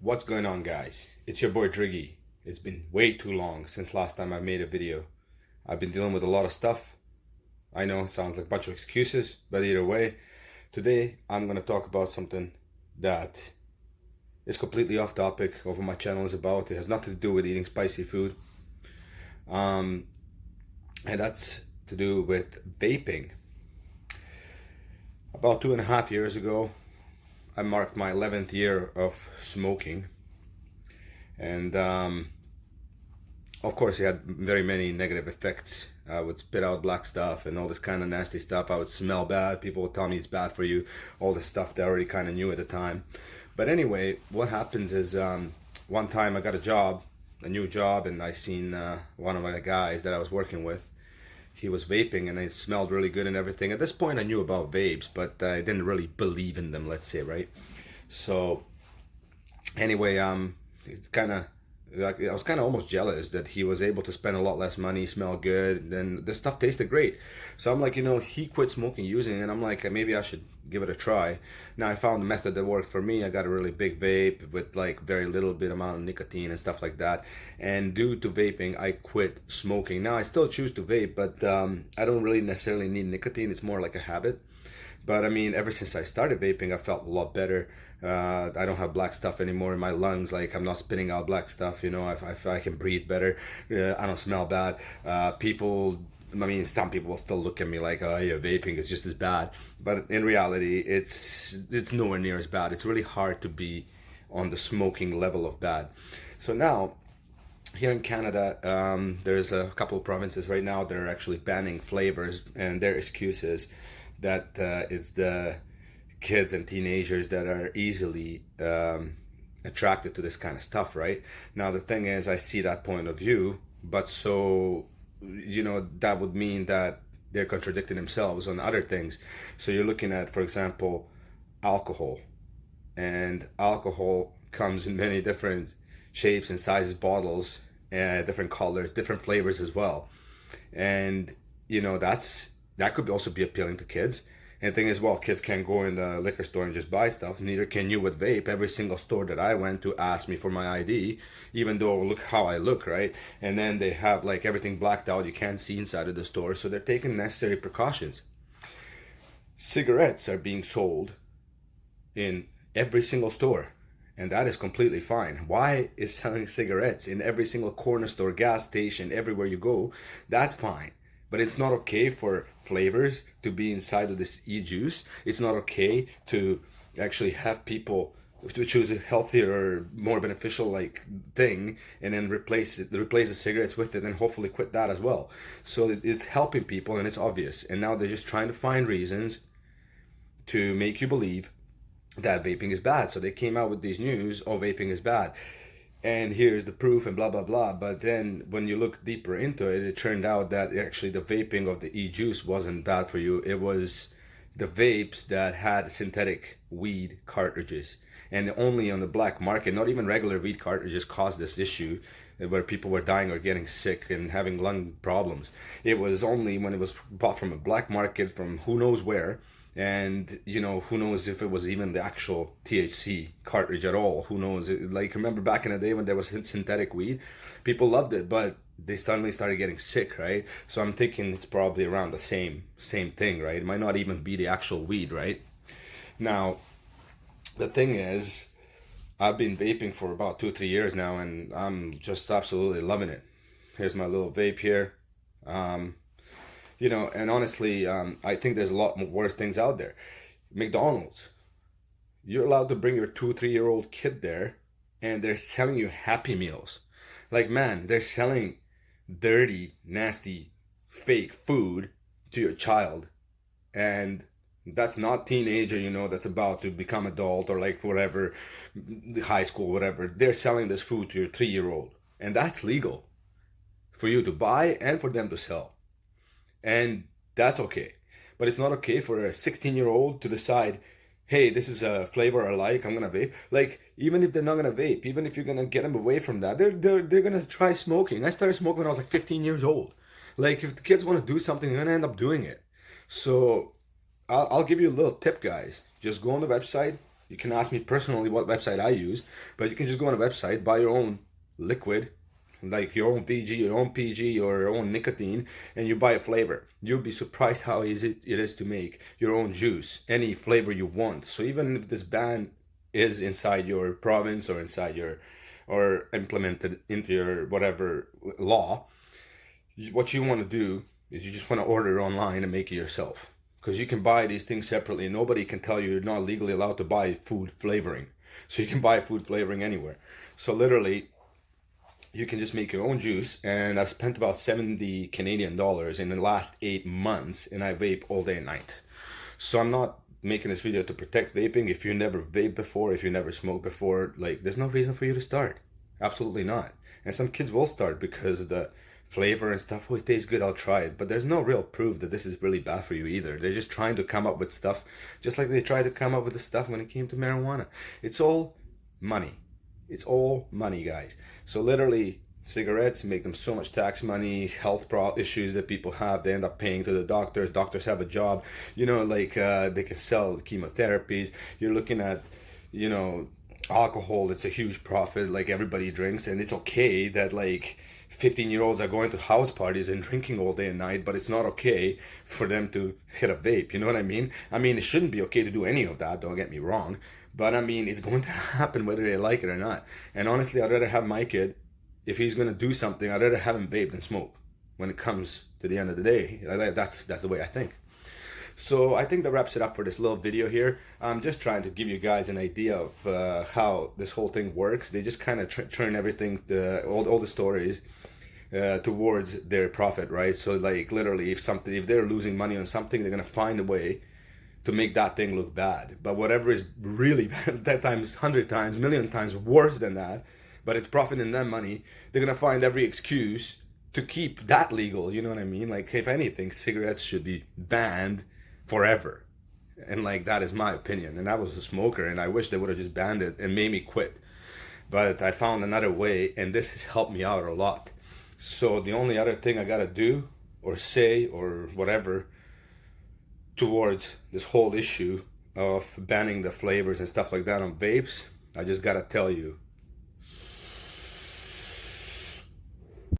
What's going on, guys? It's your boy Driggy. It's been way too long since last time I made a video. I've been dealing with a lot of stuff. I know it sounds like a bunch of excuses, but either way, today I'm going to talk about something that is completely off topic of what my channel is about. It has nothing to do with eating spicy food. And that's to do with vaping. About 2.5 years ago, I marked my 11th year of smoking, and of course it had very many negative effects. I would spit out black stuff and all this kind of nasty stuff. I would smell bad. People would tell me it's bad for you. All this stuff that I already kind of knew at the time. But anyway, what happens is one time I got a new job, and I seen one of my guys that I was working with. He was vaping and it smelled really good and everything. At this point I knew about vapes, but I didn't really believe in them, let's say, right? So anyway, it kind of, like, I was kind of almost jealous that he was able to spend a lot less money, smell good, and the stuff tasted great. So I'm like, he quit smoking, using it, and I'm like, maybe I should give it a try. Now I found a method that worked for me. I got a really big vape with like very little bit amount of nicotine and stuff like that. And due to vaping, I quit smoking. Now I still choose to vape, but I don't really necessarily need nicotine. It's more like a habit. But I mean, ever since I started vaping, I felt a lot better. I don't have black stuff anymore in my lungs. Like, I'm not spitting out black stuff. I can breathe better. I don't smell bad. Some people will still look at me like, oh, yeah, vaping is just as bad. But in reality, it's nowhere near as bad. It's really hard to be on the smoking level of bad. So now, here in Canada, there's a couple of provinces right now that are actually banning flavors, and their excuse is that it's the kids and teenagers that are easily attracted to this kind of stuff, right? Now the thing is, I see that point of view, but so that would mean that they're contradicting themselves on other things. So you're looking at, for example, alcohol, and alcohol comes in many different shapes and sizes, bottles, and different colors, different flavors as well. And that could also be appealing to kids. And the thing is, well, kids can't go in the liquor store and just buy stuff. Neither can you with vape. Every single store that I went to asked me for my ID, even though look how I look, right? And then they have like everything blacked out. You can't see inside of the store. So they're taking necessary precautions. Cigarettes are being sold in every single store, and that is completely fine. Why is selling cigarettes in every single corner store, gas station, everywhere you go? That's fine. But it's not okay for flavors to be inside of this e-juice. It's not okay to actually have people to choose a healthier, more beneficial like thing, and then replace the cigarettes with it, and hopefully quit that as well. So it's helping people, and it's obvious. And now they're just trying to find reasons to make you believe that vaping is bad. So they came out with these news, oh, vaping is bad, and here's the proof, and blah blah blah. But then when you look deeper into it, it turned out that actually the vaping of the e-juice wasn't bad for you. It was the vapes that had synthetic weed cartridges, and only on the black market, not even regular weed cartridges, caused this issue where people were dying or getting sick and having lung problems. It was only when it was bought from a black market from who knows where, and who knows if it was even the actual THC cartridge at all. Who knows? Like, remember back in the day when there was synthetic weed, people loved it, but they suddenly started getting sick, right? So I'm thinking it's probably around the same thing, right? It might not even be the actual weed, right? Now the thing is, I've been vaping for about 2-3 years now, and I'm just absolutely loving it. Here's my little vape here. And honestly, I think there's a lot more worse things out there. McDonald's, you're allowed to bring your 2-3-year-old kid there, and they're selling you Happy Meals. Like, man, they're selling dirty, nasty, fake food to your child, and that's not teenager, that's about to become adult or like whatever, high school, whatever. They're selling this food to your 3-year-old, and that's legal for you to buy and for them to sell. And that's okay. But it's not okay for a 16-year-old to decide, hey, this is a flavor I like, I'm gonna vape. Like, even if they're not gonna vape, even if you're gonna get them away from that, they're gonna try smoking. I started smoking when I was like 15 years old. Like, if the kids want to do something, they're gonna end up doing it. So I'll give you a little tip, guys. Just go on the website, You can ask me personally what website I use, but you can just go on a website, buy your own liquid, like your own VG, your own PG, or your own nicotine, and you buy a flavor. You'll be surprised how easy it is to make your own juice, any flavor you want. So even if this ban is inside your province or inside your, or implemented into your whatever law, what you want to do is you just want to order online and make it yourself. Because you can buy these things separately and nobody can tell you you're not legally allowed to buy food flavoring. So you can buy food flavoring anywhere. So literally, you can just make your own juice, and I've spent about 70 Canadian dollars in the last 8 months, and I vape all day and night. So I'm not making this video to protect vaping. If you never vaped before, if you never smoked before, like, there's no reason for you to start. Absolutely not. And some kids will start because of the flavor and stuff. Oh, it tastes good, I'll try it. But there's no real proof that this is really bad for you either. They're just trying to come up with stuff just like they tried to come up with the stuff when it came to marijuana. It's all money. It's all money, guys. So literally, cigarettes make them so much tax money, health issues that people have, they end up paying to the doctors. Doctors have a job, you know, like they can sell chemotherapies. You're looking at, you know, alcohol. It's a huge profit, like everybody drinks, and it's okay that like 15-year-olds are going to house parties and drinking all day and night, but it's not okay for them to hit a vape. You know what I mean? I mean, it shouldn't be okay to do any of that, don't get me wrong. But I mean, it's going to happen whether they like it or not. And honestly, I'd rather have my kid, if he's going to do something, I'd rather have him vape than smoke when it comes to the end of the day. That's the way I think. So I think that wraps it up for this little video here. I'm just trying to give you guys an idea of how this whole thing works. They just kind of turn everything, all the stories, towards their profit, right? So like literally, if they're losing money on something, they're gonna find a way to make that thing look bad. But whatever is really bad, 10 times, 100 times, million times worse than that, but it's profiting them money, they're gonna find every excuse to keep that legal. You know what I mean? Like, if anything, cigarettes should be banned forever. And like, that is my opinion. And I was a smoker, and I wish they would have just banned it and made me quit. But I found another way, and this has helped me out a lot. So the only other thing I gotta do or say or whatever towards this whole issue of banning the flavors and stuff like that on vapes, I just gotta tell you,